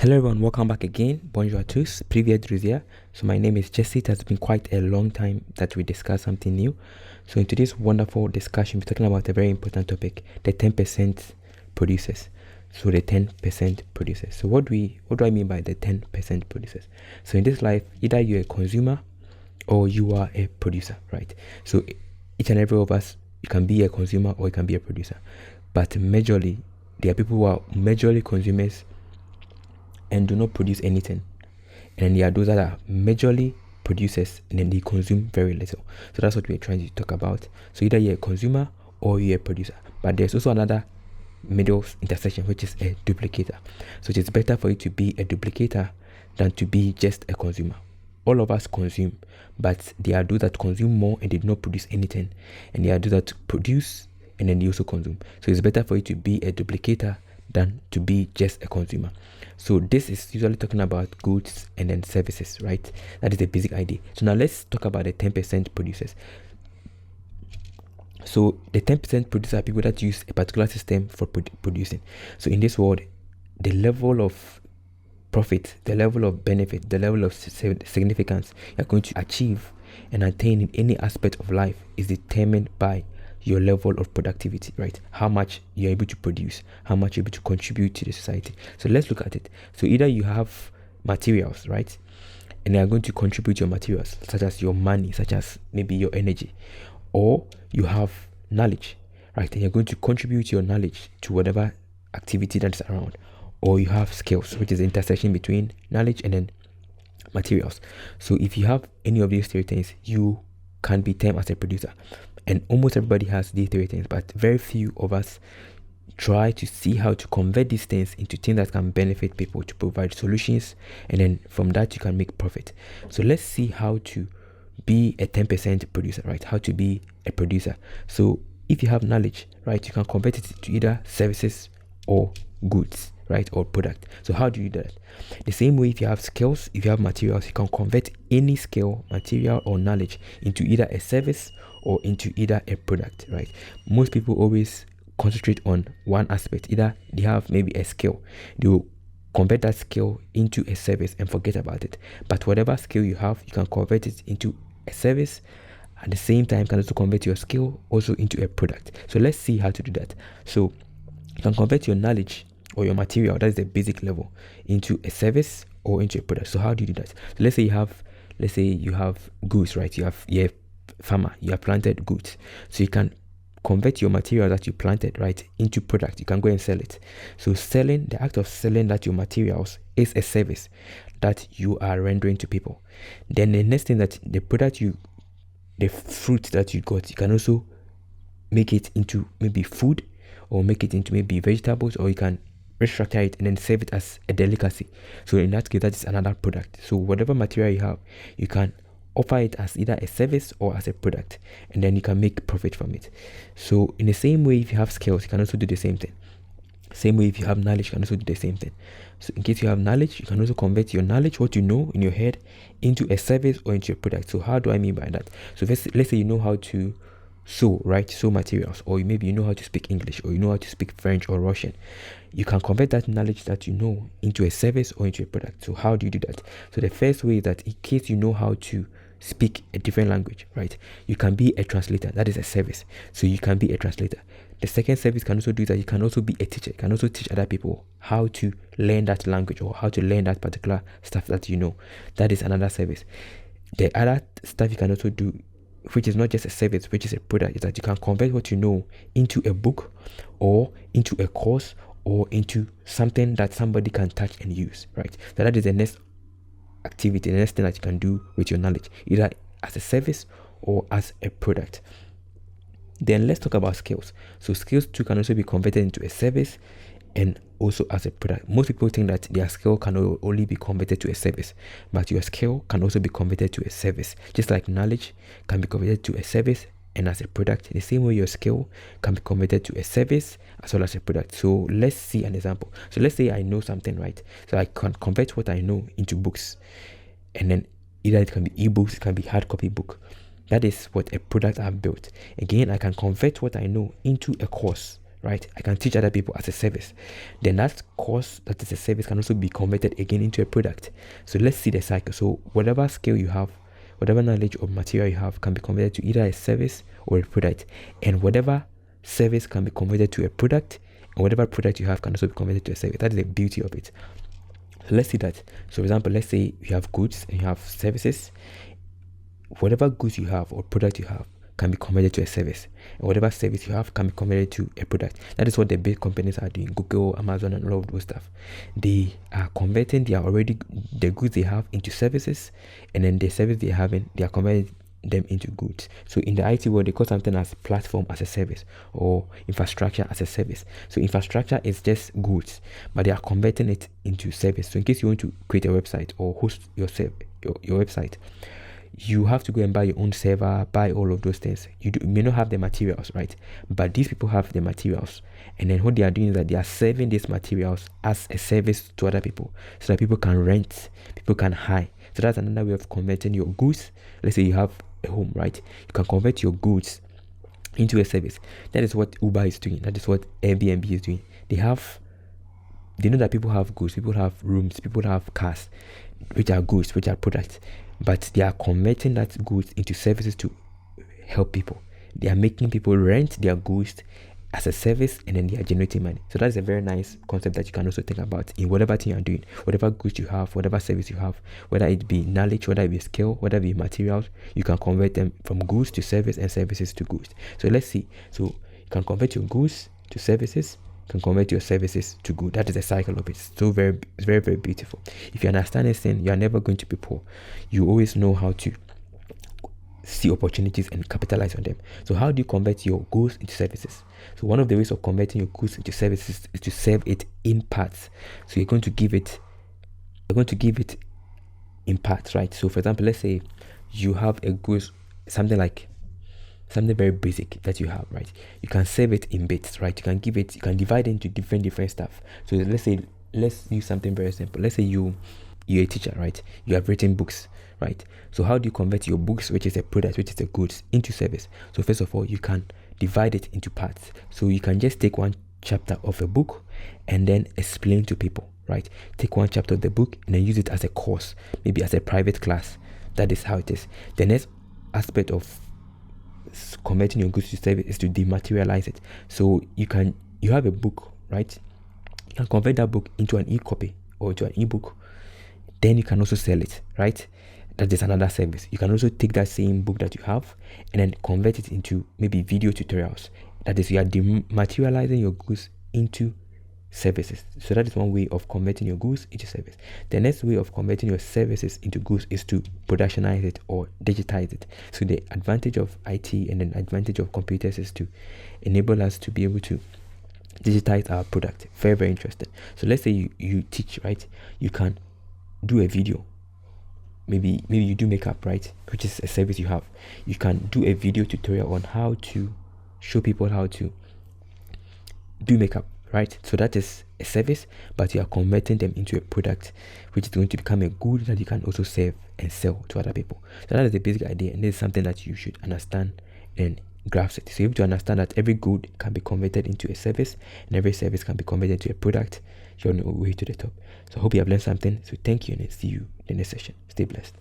Hello everyone, welcome back again. Bonjour à tous, privyet druzia. So my name is Jesse. It has been quite a long time that we discuss something new. So in today's wonderful discussion, we're talking about a very important topic, the 10% producers. So the 10% producers. So what do I mean by the 10% producers? So in this life, either you're a consumer or you are a producer, right? So each and every of us, you can be a consumer or you can be a producer. But majorly, there are people who are majorly consumers and do not produce anything. And then there are those that are majorly producers and then they consume very little. So that's what we're trying to talk about. So either you're a consumer or you're a producer. But there's also another middle intersection, which is a duplicator. So it is better for you to be a duplicator than to be just a consumer. All of us consume, but there are those that consume more and did not produce anything. And there are those that produce and then they also consume. So it's better for you to be a duplicator than to be just a consumer. So this is usually talking about goods and then services, right? That is the basic idea. So now let's talk about the 10% producers. So the 10% producers are people that use a particular system for producing. So in this world, the level of profit, the level of benefit, the level of significance you're going to achieve and attain in any aspect of life is determined by your level of productivity, right? How much you're able to produce, how much you're able to contribute to the society. So let's look at it. So either you have materials, right? And they are going to contribute your materials, such as your money, such as maybe your energy, or you have knowledge, right? And you're going to contribute your knowledge to whatever activity that's around. Or you have skills, which is the intersection between knowledge and then materials. So if you have any of these three things, you can be termed as a producer. And almost everybody has these three things, but very few of us try to see how to convert these things into things that can benefit people, to provide solutions, and then from that you can make profit. So let's see how to be a 10% producer, right? How to be a producer. So if you have knowledge, right, you can convert it to either services or goods, right, or product. So how do you do that? The same way, if you have skills, if you have materials, you can convert any skill, material, or knowledge into either a service or into either a product, right? Most people always concentrate on one aspect. Either they have maybe a skill, they will convert that skill into a service and forget about it. But whatever skill you have, you can convert it into a service. At the same time, you can also convert your skill also into a product. So let's see how to do that. So you can convert your knowledge or your material, that is the basic level, into a service or into a product. So how do you do that? So let's say you have goods, right? You're a farmer, you have planted goods. So you can convert your material that you planted, right, into product. You can go and sell it. So the act of selling that your materials is a service that you are rendering to people. Then the next thing, that the fruit that you got, you can also make it into maybe food, or make it into maybe vegetables, or you can restructure it and then serve it as a delicacy. So in that case, that is another product. So whatever material you have, you can offer it as either a service or as a product, and then you can make profit from it. So in the same way, if you have skills, you can also do the same thing. Same way, if you have knowledge, you can also do the same thing. So in case you have knowledge, you can also convert your knowledge, what you know in your head, into a service or into a product. So how do I mean by that? So let's say you know how to sew, right? Sew materials, or maybe you know how to speak English, or you know how to speak French or Russian. You can convert that knowledge that you know into a service or into a product. So how do you do that? So the first way is that in case you know how to speak a different language, right, you can be a translator. That is a service. So you can be a translator. The second service can also do that. You can also be a teacher. You can also teach other people how to learn that language or how to learn that particular stuff that you know. That is another service. The other stuff you can also do, which is not just a service, which is a product, is that you can convert what you know into a book, or into a course, or into something that somebody can touch and use, right? So that is the next activity, the next thing that you can do with your knowledge, either as a service or as a product. Then let's talk about skills. So skills too can also be converted into a service and also as a product. Most people think that their skill can only be converted to a service, but your skill can also be converted to a service. Just like knowledge can be converted to a service and as a product, the same way your skill can be converted to a service as well as a product. So let's see an example. So let's say I know something, right? So I can convert what I know into books, and then either it can be ebooks, it can be hard copy book. That is what a product I've built. Again, I can convert what I know into a course, right? I can teach other people as a service. Then that course that is a service can also be converted again into a product. So let's see the cycle. So whatever skill you have, whatever knowledge or material you have can be converted to either a service or a product. And whatever service can be converted to a product, and whatever product you have can also be converted to a service. That is the beauty of it. So let's see that. So for example, let's say you have goods and you have services. Whatever goods you have or product you have can be converted to a service, and whatever service you have can be converted to a product. That is what the big companies are doing. Google, Amazon, and all of those stuff. They are converting the goods they have into services, and then the service they are converting them into goods. So in the IT world, they call something as platform as a service or infrastructure as a service. So infrastructure is just goods, but they are converting it into service. So in case you want to create a website or host your website, you have to go and buy your own server, buy all of those things. You may not have the materials, right? But these people have the materials, and then what they are doing is that they are serving these materials as a service to other people, so that people can rent, people can hire. So that's another way of converting your goods. Let's say you have a home, right? You can convert your goods into a service. That is what Uber is doing. That is what Airbnb is doing. They know that people have goods, people have rooms, people have cars, which are goods, which are products, but they are converting that goods into services to help people. They are making people rent their goods as a service, and then they are generating money. So that's a very nice concept that you can also think about in whatever thing you are doing, whatever goods you have, whatever service you have, whether it be knowledge, whether it be skill, whether it be materials, you can convert them from goods to service and services to goods. So let's see. So you can convert your goods to services, you can convert your services to good. That is the cycle of it. So very, very, very beautiful. If you understand this thing, you are never going to be poor. You always know how to see opportunities and capitalize on them. So how do you convert your goods into services? So one of the ways of converting your goods into services is to serve it in parts. So you're going to give it in parts, right? So for example, let's say you have a goods, something very basic that you have, right? You can serve it in bits, right? You can divide it into different stuff. So let's use something very simple. Let's say you're a teacher, right? You have written books, right? So how do you convert your books, which is a product, which is a goods, into service? So first of all, you can divide it into parts. So you can just take one chapter of a book and then explain to people, right? Take one chapter of the book and then use it as a course, maybe as a private class. That is how it is. The next aspect of converting your goods to service is to dematerialize it. So you have a book, right? You can convert that book into an e-copy or into an e-book. Then you can also sell it, right? That is another service. You can also take that same book that you have and then convert it into maybe video tutorials. That is, you are dematerializing your goods into services. So that is one way of converting your goods into service. The next way of converting your services into goods is to productionize it or digitize it. So the advantage of IT and the advantage of computers is to enable us to be able to digitize our product. Very, very interesting. So let's say you teach, right? You can do a video. Maybe you do makeup, right? Which is a service you have. You can do a video tutorial on how to show people how to do makeup, right? So that is a service, but you are converting them into a product, which is going to become a good that you can also serve and sell to other people. So that is the basic idea, and this is something that you should understand and grasp it. So you have to understand that every good can be converted into a service, and every service can be converted into a product. You're on your way to the top. So I hope you have learned something. So thank you, and see you in the next session. Stay blessed.